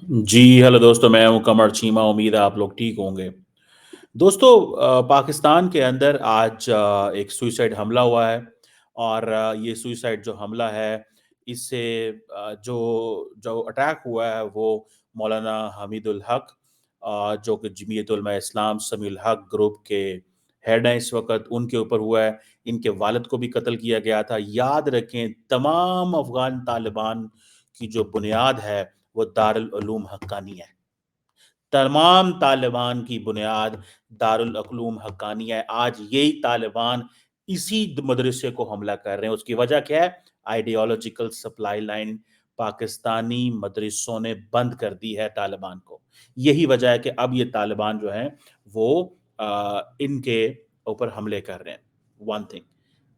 जी hello दोस्तों, मैं हूं कमर चीमा। उम्मीद है आप लोग ठीक होंगे। दोस्तों, पाकिस्तान के अंदर आज एक सुइसाइड हमला हुआ है। और ये सुइसाइड जो हमला है, इससे जो जो अटैक हुआ है वो मौलाना हमीदुल हक, जो कि जमीयत उलमा इस्लाम समीउल हक ग्रुप के हेड हैं इस वक्त, उनके ऊपर हुआ है। इनके वालिद को भी कत्ल किया गया था। याद रखें, तमाम अफगान तालिबान की जो बुनियाद है वो दारुल उलूम हक्कानी है। तमाम तालिबान की बुनियाद दारुल उलूम हक्कानी है। आज यही तालिबान इसी मदरसे को हमला कर रहे हैं। उसकी वजह क्या है? आइडियोलॉजिकल सप्लाई लाइन पाकिस्तानी मदरसों ने बंद कर दी है तालिबान को। यही वजह है कि अब ये तालिबान जो है वो इनके ऊपर हमले कर रहे हैं। One thing.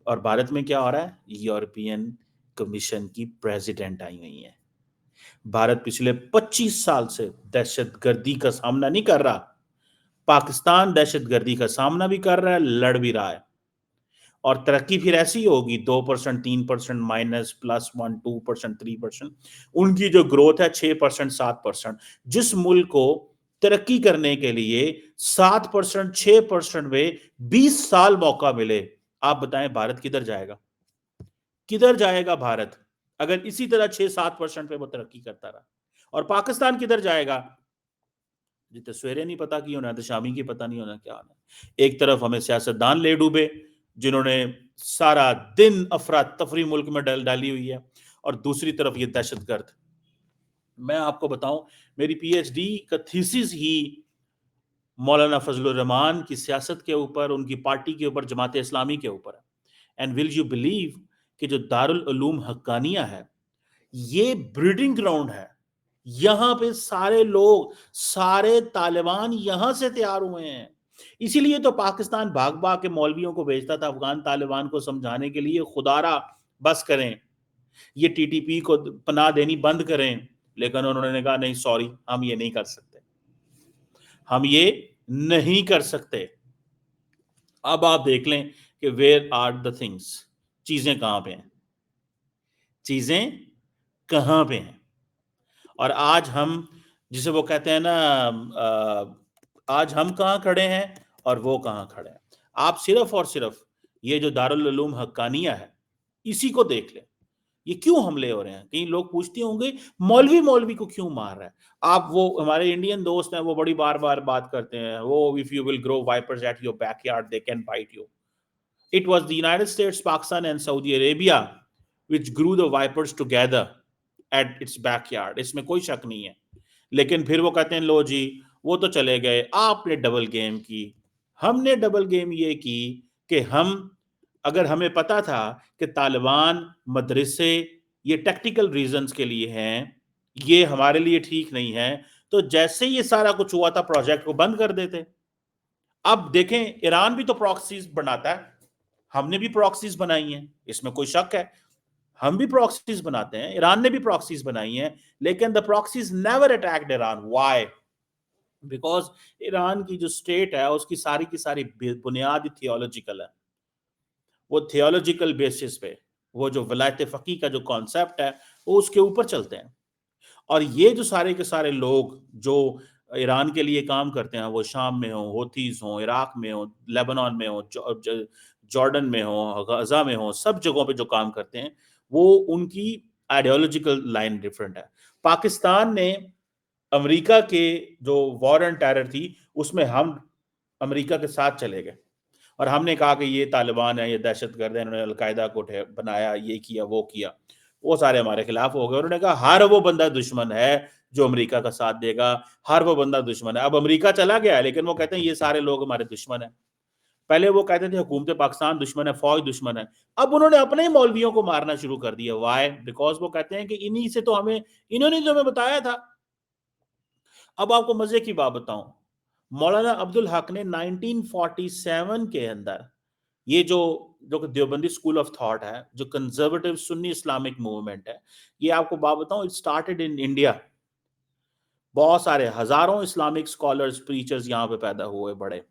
और भारत में क्या हो रहा है? यूरोपियन कमीशन की प्रेसिडेंट आई हुई है। भारत पिछले 25 साल से दहशतगर्दी का सामना नहीं कर रहा। पाकिस्तान दहशतगर्दी का सामना भी कर रहा है, लड़ भी रहा है। और तरक्की फिर ऐसी होगी, 2%, 3%, माइनस, +1, 2%, 3%। उनकी जो ग्रोथ है 6%, 7%। जिस मुल्क को तरक्की करने के लिए 7%, 6% में 20 साल मौका मिले, आप बताएं भारत किधर जाएगा? किधर जाएगा भारत अगर इसी तरह 6-7% पे वो तरक्की करता रहा? और पाकिस्तान किधर जाएगा? जितने सवेरे नहीं पता की होना, तो शामी की पता नहीं होना क्या होना। एक तरफ हमें सियासतदान ले डूबे जिन्होंने सारा दिन अफरा तफरी मुल्क में डाली हुई है, और दूसरी तरफ ये दहशतगर्द। मैं आपको बताऊं, मेरी पीएचडी का थीसिस ही मौलाना फजलुर रहमान की सियासत के ऊपर, उनकी पार्टी के ऊपर, जमात इस्लामी के ऊपर है। एंड विल यू बिलीव कि जो दारुल उलूम हक्कानिया है, ये ब्रीडिंग ग्राउंड है। यहां पे सारे लोग, सारे तालिबान यहां से तैयार हुए हैं। इसीलिए तो पाकिस्तान भाग भाग के मौलवियों को भेजता था अफगान तालिबान को समझाने के लिए, खुदारा बस करें, ये टीटीपी को पनाह देनी बंद करें। लेकिन उन्होंने कहा नहीं, सॉरी, हम ये नहीं कर सकते, हम ये नहीं कर सकते। अब आप देख लें कि वेयर आर द थिंग्स, चीजें कहां पे हैं, चीजें कहां पे हैं। और आज हम, जिसे वो कहते हैं ना, आज हम कहाँ खड़े हैं और वो कहाँ खड़े हैं। आप सिर्फ और सिर्फ ये जो दारुल उलूम हक्कानिया है, इसी को देख लें। ये क्यों हमले हो रहे हैं? कई लोग पूछते होंगे मौलवी मौलवी को क्यों मार रहा है। आप, वो हमारे इंडियन दोस्त हैं, वो बड़ी बार बार बात करते हैं, वो if you will grow vipers at your backyard they can bite you. It was the United States, Pakistan and Saudi Arabia which grew the vipers together at its backyard। इसमें कोई शक नहीं है। लेकिन फिर वो कहते हैं लो जी, वो तो चले गए, आपने डबल गेम की। हमने डबल गेम ये की कि हम, अगर हमें पता था कि तालिबान मदरसे ये टेक्निकल रीजंस के लिए हैं, ये हमारे लिए ठीक नहीं है, तो जैसे ये सारा कुछ हुआ था प्रोजेक्ट को बंद कर देते। अब देखें, ईरान भी तो प्रॉक्सीज बनाता है, हमने भी प्रॉक्सीज बनाई हैं, इसमें कोई शक है? हम भी प्रॉक्सीज बनाते हैं, ईरान ने भी प्रॉक्सीज बनाई हैं, लेकिन the proxies never attacked Iran. Why? Because Iran की जो स्टेट है उसकी सारी की सारी बुनियाद थियोलॉजिकल है। वो थियोलॉजिकल बेसिस पे, वो जो वलायत फकी का जो कॉन्सेप्ट है, वो उसके ऊपर चलते हैं। और ये जो सारे के सारे लोग जो ईरान के लिए काम करते हैं, वो शाम में हो, होतीज हो, इराक में हो, लेबनान में हो, जॉर्डन में हो, गजा में हो, सब जगहों पे जो काम करते हैं, वो उनकी आइडियोलॉजिकल लाइन डिफरेंट है। पाकिस्तान ने अमेरिका के जो वॉर एंड टेरर थी, उसमें हम अमेरिका के साथ चले गए, और हमने कहा कि ये तालिबान है, ये दहशतगर्द है, इन्होंने अलकायदा को बनाया, ये किया, वो किया। वो सारे हमारे खिलाफ हो गए। उन्होंने कहा हर वो बंदा दुश्मन है जो अमेरिका का साथ देगा, हर वो बंदा दुश्मन है। अब अमेरिका चला गया है, लेकिन वो कहते हैं ये सारे लोग हमारे दुश्मन है। पहले वो कहते थे हुकूमत पाकिस्तान दुश्मन है, फौज दुश्मन है। अब उन्होंने अपने ही मौलवियों को मारना शुरू कर दिया। वाई? बिकॉज वो कहते हैं कि इन्हीं से तो हमें, इन्होंने जो हमें बताया था। अब आपको मजे की बात बताऊं, मौलाना अब्दुल हक ने 1947 के अंदर, ये जो जो देवबंदी स्कूल ऑफ थॉट है, जो कंजर्वेटिव सुन्नी इस्लामिक मूवमेंट है, ये आपको बात बताऊं, इट स्टार्टेड इन इंडिया। बहुत सारे हजारों इस्लामिक स्कॉलर्स, प्रीचर्स यहाँ पे पैदा हुए, बड़े।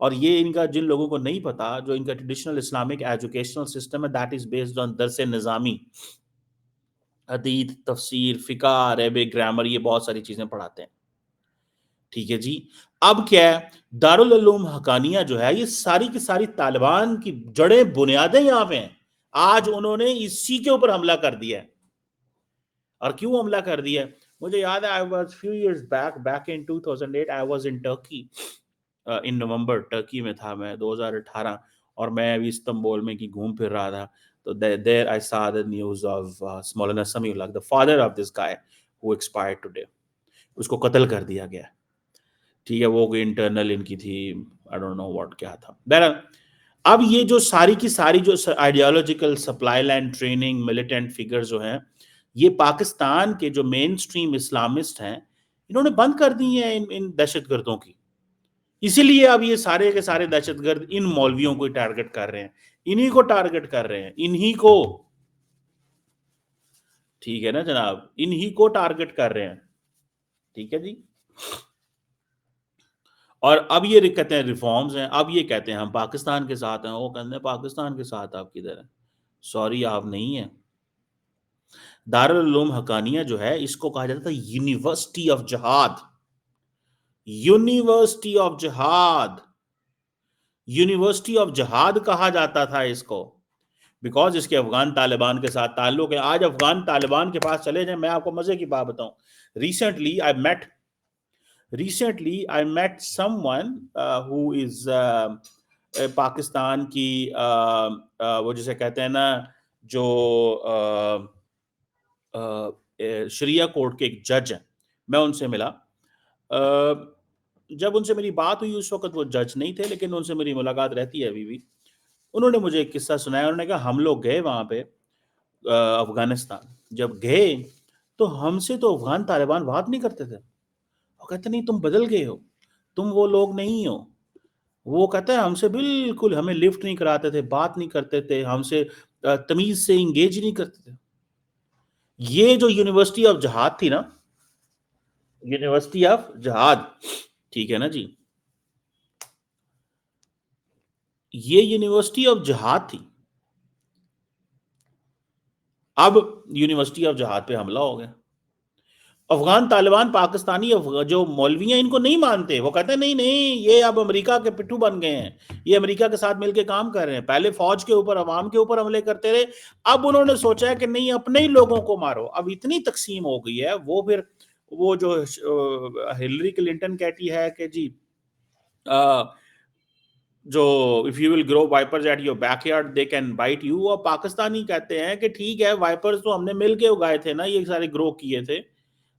और ये इनका, जिन लोगों को नहीं पता, जो इनका ट्रेडिशनल इस्लामिक एजुकेशनल सिस्टम है, दैट इज बेस्ड ऑन दरस निजामी। हदीथ, तफसीर, फ़िक़्ह, अरबिक ग्रामर, ये बहुत सारी चीज़ें पढ़ाते हैं। ठीक है जी। अब क्या है, दारुल उलूम हक़ानिया जो है, ये सारी की सारी तालिबान की जड़ें, बुनियादें यहाँ पे हैं। आज उन्होंने इसी के ऊपर हमला कर दिया है। और क्यों हमला कर दिया है? मुझे याद है, I was few years back in 2008 I was in Turkey, in November Turkey में था मैं 2018, और मैं अभी इस्तांबुल में कि घूम फिर रहा था। तो there I saw the news of Maulana Samiullah, the father of this guy who expired today. उसको कत्ल कर दिया गया। ठीक है, वो कोई इंटरनल इनकी थी, आई डोंट नो व्हाट क्या था। बहरहाल, अब ये जो सारी की सारी जो ideological supply line training militant figure जो हैं, ये पाकिस्तान के जो मेन स्ट्रीम इस्लामिस्ट हैं, इन्होंने बंद कर दी हैं इन दहशतगर्दों की। इसीलिए अब ये सारे के सारे दहशतगर्द इन मौलवियों को टारगेट कर रहे हैं, इन्हीं को टारगेट कर रहे हैं, इन्हीं को। ठीक है ना जनाब, इन्हीं को टारगेट कर रहे हैं। ठीक है जी। और अब ये कहते हैं रिफॉर्म्स हैं, अब ये कहते हैं हम पाकिस्तान के साथ हैं, वो कहते हैं पाकिस्तान के साथ आप किधर हैं? सॉरी, आप नहीं हैं। दारुल उलूम हक़ानिया जो है, इसको कहा जाता था यूनिवर्सिटी ऑफ जिहाद। यूनिवर्सिटी ऑफ जिहाद, यूनिवर्सिटी ऑफ जिहाद कहा जाता था इसको, बिकॉज इसके अफगान तालिबान के साथ ताल्लुक है। आज अफगान तालिबान के पास चले जाएं, मैं आपको मजे की बात बताऊं, recently I met someone who is Pakistan की वो जिसे कहते हैं ना, जो शरिया कोर्ट के एक जज हैं, मैं उनसे मिला। जब उनसे मेरी बात हुई उस वक्त वो जज नहीं थे, लेकिन उनसे मेरी मुलाकात रहती है अभी भी। उन्होंने मुझे एक किस्सा सुनाया। उन्होंने कहा हम लोग गए वहाँ पे अफगानिस्तान, जब गए तो हमसे तो अफगान तालिबान बात नहीं करते थे। वो कहते नहीं, तुम बदल गए हो, तुम वो लोग नहीं हो। वो कहता है हमसे बिल्कुल, हमें लिफ्ट नहीं कराते थे, बात नहीं करते थे हमसे, तमीज से इंगेज नहीं करते थे। ये जो यूनिवर्सिटी ऑफ जहाद थी ना, यूनिवर्सिटी ऑफ जहाद, ठीक है ना जी, ये यूनिवर्सिटी ऑफ जहाद थी। अब यूनिवर्सिटी ऑफ जहाद पे हमला हो गया। अफगान तालिबान पाकिस्तानी जो मौलवी हैं इनको नहीं मानते। वो कहते हैं नहीं नहीं, ये अब अमेरिका के पिट्ठू बन गए हैं, ये अमेरिका के साथ मिलकर काम कर रहे हैं। पहले फौज के ऊपर, अवाम के ऊपर हमले करते रहे, अब उन्होंने सोचा है कि नहीं, अपने ही लोगों को मारो। अब इतनी तकसीम हो गई है, वो फिर वो जो हिलरी क्लिंटन कहती है कि जी जो if you will grow vipers at your backyard they can bite you, और पाकिस्तानी कहते हैं कि ठीक है, वाइपर्स तो हमने मिलके उगाए थे ना, ये सारे ग्रो किए थे,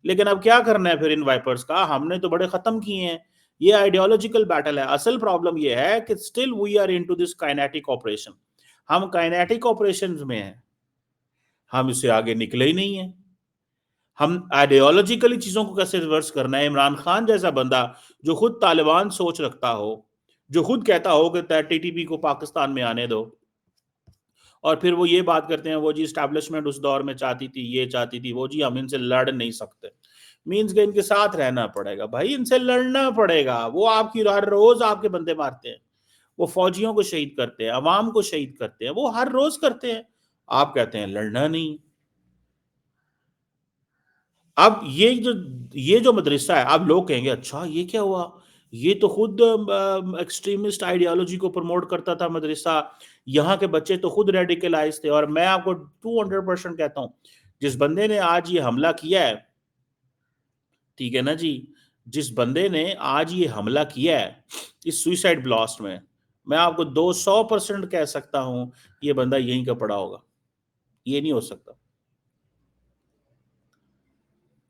लेकिन अब क्या करना है फिर इन वाइपर्स का, हमने तो बड़े खत्म किए हैं। ये आइडियोलॉजिकल बैटल है। असल प्रॉब्लम ये है कि still we are into this kinetic operation. हम काइनेटिक ऑपरेशंस में हैं, हम इससे आगे निकले ही नहीं है। हम आइडियोलॉजिकली चीजों को कैसे रिवर्स करना है। इमरान खान जैसा बंदा जो खुद तालिबान सोच रखता हो, जो खुद कहता हो कि टीटीपी को पाकिस्तान में आने दो, और फिर वो ये बात करते हैं वो जी स्टैब्लिशमेंट उस दौर में चाहती थी, ये चाहती थी, वो जी हम इनसे लड़ नहीं सकते। मीन्स के इनके साथ रहना पड़ेगा। भाई इनसे लड़ना पड़ेगा। वो आपकी हर रोज आपके बंदे मारते हैं, वो फौजियों को शहीद करते हैं, अवाम को शहीद करते हैं, वो हर रोज करते हैं। आप कहते हैं लड़ना नहीं। अब ये जो मदरसा है, अब लोग कहेंगे अच्छा ये क्या हुआ, ये तो खुद एक्सट्रीमिस्ट आइडियोलॉजी को प्रमोट करता था मदरसा, यहाँ के बच्चे तो खुद रेडिकलाइज थे। और मैं आपको 200% कहता हूँ, जिस बंदे ने आज ये हमला किया है, ठीक है ना जी, जिस बंदे ने आज ये हमला किया है इस सुइसाइड ब्लास्ट में, मैं आपको 200% कह सकता हूँ ये बंदा यहीं का पड़ा होगा। ये नहीं हो सकता।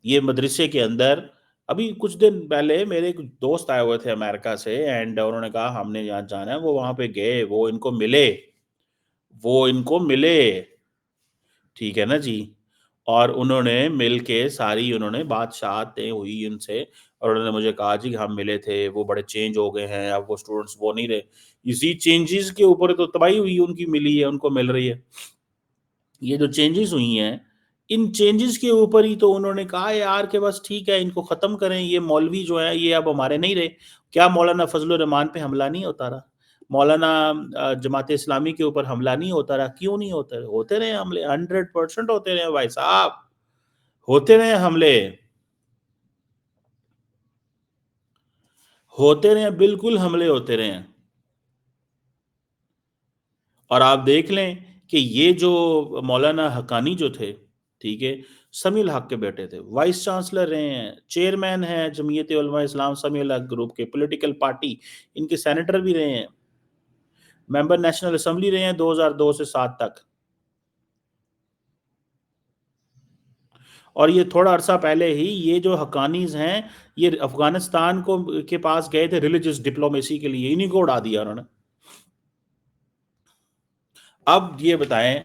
ये मदरसे के अंदर अभी कुछ दिन पहले मेरे एक दोस्त आए हुए थे अमेरिका से, एंड उन्होंने कहा हमने यहाँ जाना है। वो वहां पे गए, वो इनको मिले, ठीक है ना जी। और उन्होंने मिल के सारी उन्होंने बातचीत हुई उनसे, और उन्होंने मुझे कहा जी कि हम मिले थे, वो बड़े चेंज हो गए हैं, अब वो स्टूडेंट्स वो नहीं रहे। इसी चेंजेस के ऊपर तो तबाही हुई, उनकी मिली है, उनको मिल रही है। ये जो चेंजेस हुई हैं, इन चेंजेस के ऊपर ही तो उन्होंने कहा यार कि बस ठीक है, इनको ख़त्म करें, ये मौलवी जो है ये अब हमारे नहीं रहे। क्या मौलाना फजलुर रहमान पे हमला नहीं होता रहा? मौलाना जमात इस्लामी के ऊपर हमला नहीं होता रहा? क्यों नहीं होता रहे? होते रहे हमले, 100% होते रहे भाई साहब। ہوتے رہے حملے، ہوتے رہے، بالکل حملے ہوتے رہے ہیں۔ اور آپ دیکھ لیں کہ یہ جو مولانا حقانی جو تھے، ٹھیک ہے، سمیع الحق کے بیٹے تھے، وائس چانسلر رہے ہیں، چیئرمین ہیں جمعیت علماء اسلام سمیع الحق گروپ کے، پولیٹیکل پارٹی، ان کے سینیٹر بھی رہے ہیں، ممبر نیشنل اسمبلی رہے ہیں 2002 سے 7 تک۔ اور یہ تھوڑا عرصہ پہلے ہی یہ جو حقانیز ہیں، یہ افغانستان کے پاس گئے تھے ریلیجس ڈپلومیسی کے لیے، انہیں کو اڑا دیا انہوں نے۔ اب یہ بتائیں،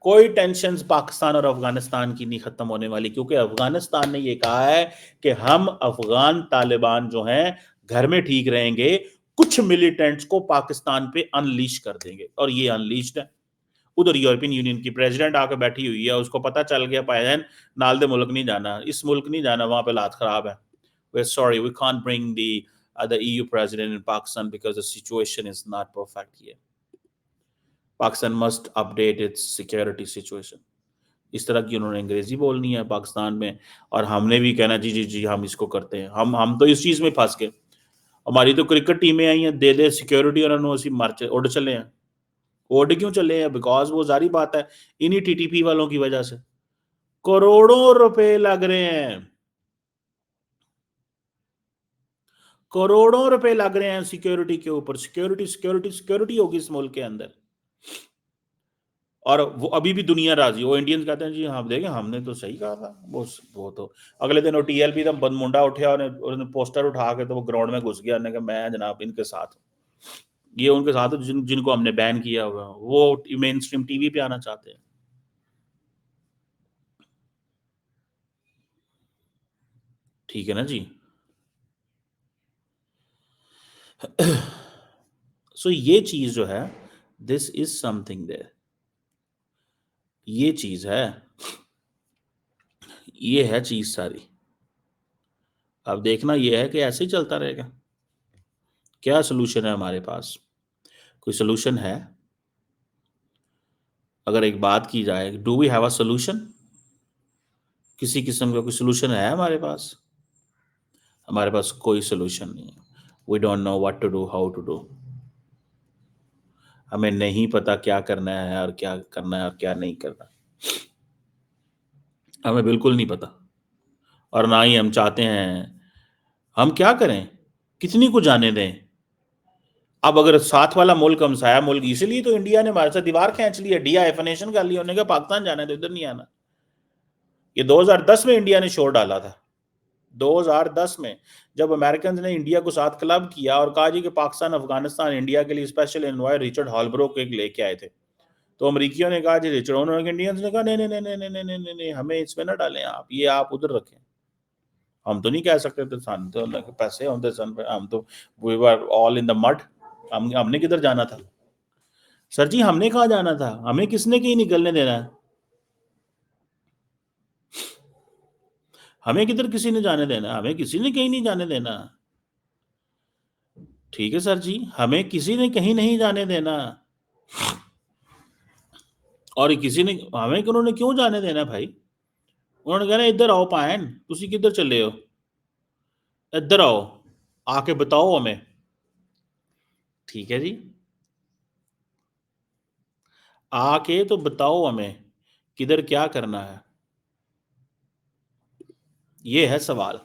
کوئی ٹینشنز پاکستان اور افغانستان کی نہیں ختم ہونے والی، کیونکہ افغانستان نے یہ کہا ہے کہ ہم افغان طالبان جو ہیں گھر میں ٹھیک رہیں گے، کچھ ملیٹنٹس کو پاکستان پہ انلیش کر دیں گے، اور یہ انلیشڈ ہے۔ ادھر یورپین یونین کی پریزیڈنٹ آ کے بیٹھی ہوئی ہے، اس کو پتا چل گیا پائن نال دے ملک نہیں جانا، اس ملک نہیں جانا، وہاں پہ حالات خراب ہے۔ We're sorry, we can't bring the EU president in Pakistan because the situation is not perfect here. Pakistan must update its security situation. اس طرح کی انہوں نے انگریزی بولنی ہے پاکستان میں، اور ہم نے بھی کہنا جی جی جی ہم اس کو کرتے ہیں۔ ہم تو اس چیز میں پھنس گئے، ہماری تو کرکٹ ٹیمیں آئی ہیں، دے دے سیکیورٹی، اور انہوں اسی اڑ چلے ہیں۔ اڑ کیوں چلے ہیں؟ بیکاز وہ ظاہری بات ہے انہی ٹی ٹی پی والوں کی وجہ سے کروڑوں روپے لگ رہے ہیں، کروڑوں روپے لگ رہے ہیں سیکیورٹی کے اوپر۔ سیکیورٹی ہوگی اس ملک کے اندر، اور وہ ابھی بھی دنیا راضی، وہ انڈینز کہتے ہیں جی ہم دیکھیں ہم نے تو صحیح کہا تھا، وہ تو اگلے دن وہ ٹی ایل پی کا بند منڈا اٹھیا، انہوں نے پوسٹر اٹھا کے تو وہ گراؤنڈ میں گھس گیا، انہوں نے کہا میں جناب ان کے ساتھ، یہ ان کے ساتھ جن کو ہم نے بین کیا ہوا، وہ مین سٹریم ٹی وی پہ آنا چاہتے ہیں۔ ٹھیک ہے نا جی؟ سو یہ چیز جو ہے، this is some thing there, یہ چیز ہے، یہ ہے چیز ساری۔ اب دیکھنا یہ ہے کہ ایسے ہی چلتا رہے گا، کیا سلوشن ہے ہمارے پاس؟ کوئی سلوشن ہے؟ اگر ایک بات کی جائے، do we have a solution? کسی قسم کا کوئی سلوشن ہے ہمارے پاس؟ ہمارے پاس کوئی سلوشن نہیں ہے۔ We don't know what to do, how to do. ہمیں نہیں پتا کیا کرنا ہے اور کیا کرنا ہے اور کیا نہیں کرنا، ہمیں بالکل نہیں پتا، اور نہ ہی ہم چاہتے ہیں۔ ہم کیا کریں؟ کتنی کو جانے دیں؟ اب اگر ساتھ والا ملک ہمسایہ ملک، اسی لیے تو انڈیا نے ہمارے ساتھ دیوار کھینچ لی ہے، ڈی آئیفنیشن کر لی، انہوں نے کہا پاکستان جانا ہے تو ادھر نہیں آنا۔ یہ 2010 میں انڈیا نے شور ڈالا تھا، 2010 میں جب امریکنز نے انڈیا کو ساتھ کلب کیا اور کہا جی کہ پاکستان افغانستان انڈیا کے لیے اسپیشل انوائر ریچرڈ ہالبرو کو ایک لے کے آئے تھے، تو امریکیوں نے کہا جی ریچرڈ، انہوں نے انڈینز نے کہا نہیں نہیں نہیں نہیں نہیں نہیں نہیں نہیں، ہمیں اس میں نہ ڈالیں، آپ یہ آپ ادھر رکھیں، ہم تو نہیں کہہ سکتے تھے، سن تو اللہ کے پیسے ہوتے سن پہ، ہم تو we were all in the mud، ہم نے کدھر جانا تھا؟ سر جی ہم نے کہاں جانا تھا؟ ہمیں کس نے کہیں نکلنے دینا ہے؟ ہمیں کدھر کسی نے جانے دینا؟ ہمیں کسی نے کہیں نہیں جانے دینا۔ ٹھیک ہے سر جی، ہمیں کسی نے کہیں نہیں جانے دینا، اور کسی نے ہمیں انہوں نے کیوں جانے دینا بھائی؟ انہوں نے کہنا ادھر آؤ پائن، تسی کدھر چلے ہو، ادھر آؤ، آ کے بتاؤ ہمیں۔ ٹھیک ہے جی، آ کے تو بتاؤ ہمیں کدھر کیا کرنا ہے، یہ ہے سوال،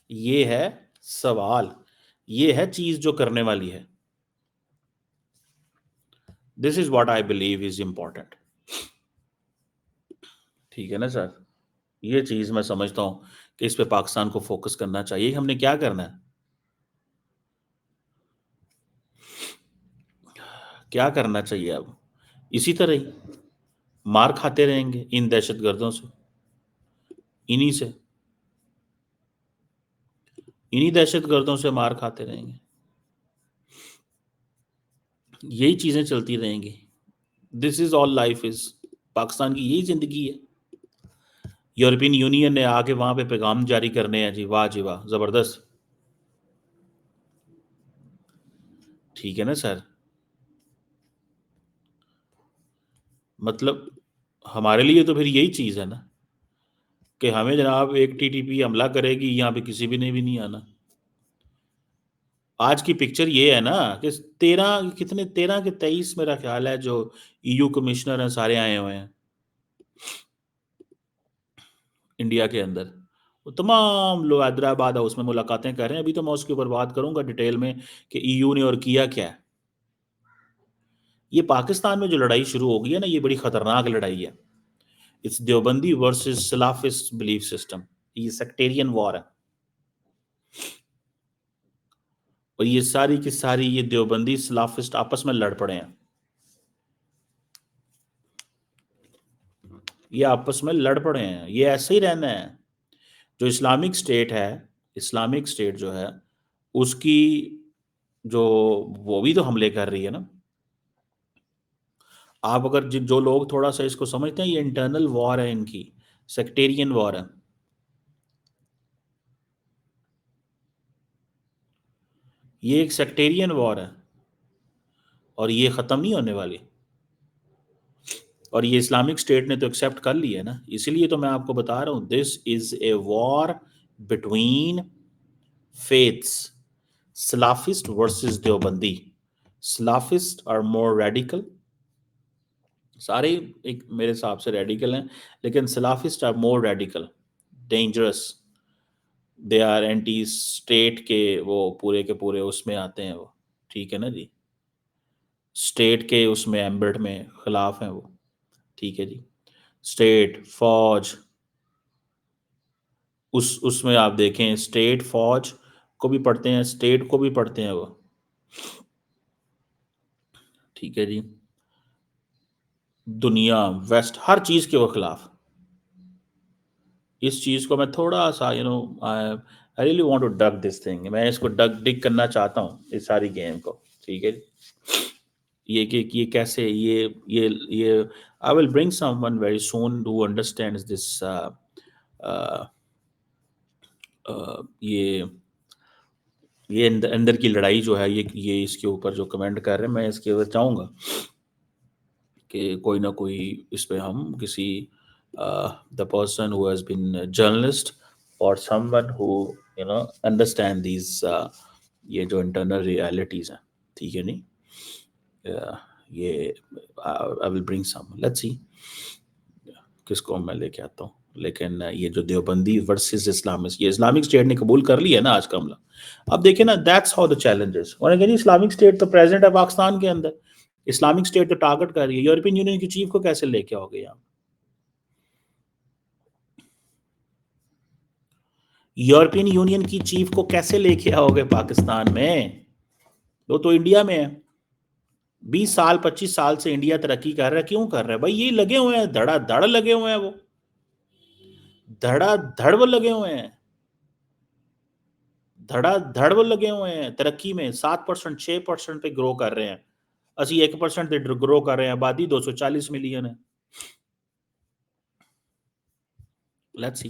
یہ ہے سوال، یہ ہے چیز جو کرنے والی ہے۔ This is what I believe is important. ٹھیک ہے نا سر؟ یہ چیز میں سمجھتا ہوں کہ اس پہ پاکستان کو فوکس کرنا چاہیے۔ ہم نے کیا کرنا ہے؟ کیا کرنا چاہیے اب؟ اسی طرح ہی مار کھاتے رہیں گے ان دہشت گردوں سے، انہی سے، انہی دہشت گردوں سے مار کھاتے رہیں گے، یہی چیزیں چلتی رہیں گی۔ دس از آل لائف از، پاکستان کی یہی زندگی ہے۔ یورپین یونین نے آ کے وہاں پہ پیغام جاری کرنے ہیں جی، واہ جی واہ، زبردست۔ ٹھیک ہے نا سر؟ مطلب ہمارے لیے تو پھر یہی چیز ہے نا۔ کہ ہمیں جناب ایک ٹی ٹی پی حملہ کرے گی، یہاں پہ کسی بھی نے بھی نہیں آنا. آج کی پکچر یہ ہے نا کہ 13 کے 23 میرا خیال ہے جو EU کمشنر ہیں سارے آئے ہوئے ہیں انڈیا کے اندر. وہ تمام لوگ حیدرآباد ہاؤس میں ملاقاتیں کر رہے ہیں. ابھی تو میں اس کے اوپر بات کروں گا ڈیٹیل میں کہ EU نے اور کیا کیا ہے. یہ پاکستان میں جو لڑائی شروع ہو گئی ہے نا، یہ بڑی خطرناک لڑائی ہے. It's Deobandi versus Salafist belief system. یہ سیکٹیرین وار ہے، اور یہ ساری کی ساری یہ دیوبندی سلافسٹ آپس میں لڑ پڑے ہیں. یہ آپس میں لڑ پڑے ہیں. یہ ایسے ہی رہنا ہے. جو اسلامک اسٹیٹ ہے، اسلامک اسٹیٹ جو ہے اس کی جو وہ بھی تو حملے کر رہی ہے نا. آپ اگر جو لوگ تھوڑا سا اس کو سمجھتے ہیں، یہ انٹرنل وار ہے ان کی، سیکٹیرین وار ہے. یہ ایک سیکٹیرین وار ہے اور یہ ختم نہیں ہونے والی. اور یہ اسلامک اسٹیٹ نے تو ایکسیپٹ کر لی ہے نا. اسی لیے تو میں آپ کو بتا رہا ہوں this is a war between faiths, Salafist versus Deobandi. Salafist are more radical. سارے ایک میرے حساب سے ریڈیکل ہیں، لیکن Salafist are more radical, dangerous. They are anti state کے، وہ پورے کے پورے اس میں آتے ہیں وہ. ٹھیک ہے نا جی، اسٹیٹ کے اس میں ایمبٹ میں خلاف ہیں وہ. ٹھیک ہے جی. اسٹیٹ فوج، اس میں آپ دیکھیں اسٹیٹ فوج کو بھی پڑھتے ہیں، اسٹیٹ کو بھی پڑھتے ہیں وہ. ٹھیک ہے جی. دنیا ویسٹ ہر چیز کے وہ خلاف. اس چیز کو میں تھوڑا سا I really want to dig this thing. میں اس کو ڈگ کرنا چاہتا ہوں اس ساری گیم کو. ٹھیک ہے جی. یہ کہ یہ کیسے یہ I will bring someone very soon who understands this. یہ اندر کی لڑائی جو ہے، یہ اس کے اوپر جو کمنٹ کر رہے ہیں، میں اس کے اوپر چاہوں گا کہ کوئی نہ کوئی اس پہ ہم کسی the person who has been a journalist or someone who understand these یہ جو internal realities ہیں. ٹھیک ہے نہیں. یہ I will bring some. Let's see کس کو میں لے کے آتا ہوں. لیکن یہ جو دیوبندی ورسز اسلامک، یہ اسلامک اسٹیٹ نے قبول کر لی ہے نا آج کا حملہ. اب دیکھیں نا، دیٹس ہاؤ دا چیلنجز. اور اگر اسلامک اسٹیٹ تو پریزنٹ ہے پاکستان کے اندر، اسلامک اسٹیٹ تو ٹارگٹ کر رہی ہے. یورپین یونین کی چیف کو کیسے لے کے آؤ گے یہاں؟ یورپین یونین کی چیف کو کیسے لے کے آؤ گے پاکستان میں؟ وہ تو انڈیا میں ہے. 20 سال 25 سال سے انڈیا ترقی کر رہا ہے. کیوں کر رہا ہے بھائی؟ یہ لگے ہوئے ہیں، دھڑا دھڑ لگے ہوئے ہیں، وہ دھڑا دھڑ وہ لگے ہوئے ہیں، دھڑا دھڑ وہ لگے ہوئے ہیں ترقی میں. 7% 6% پہ گرو کر رہے ہیں. اسی 1% پہ گرو کر رہے ہیں. آبادی 240 ملین ہے. Let's see.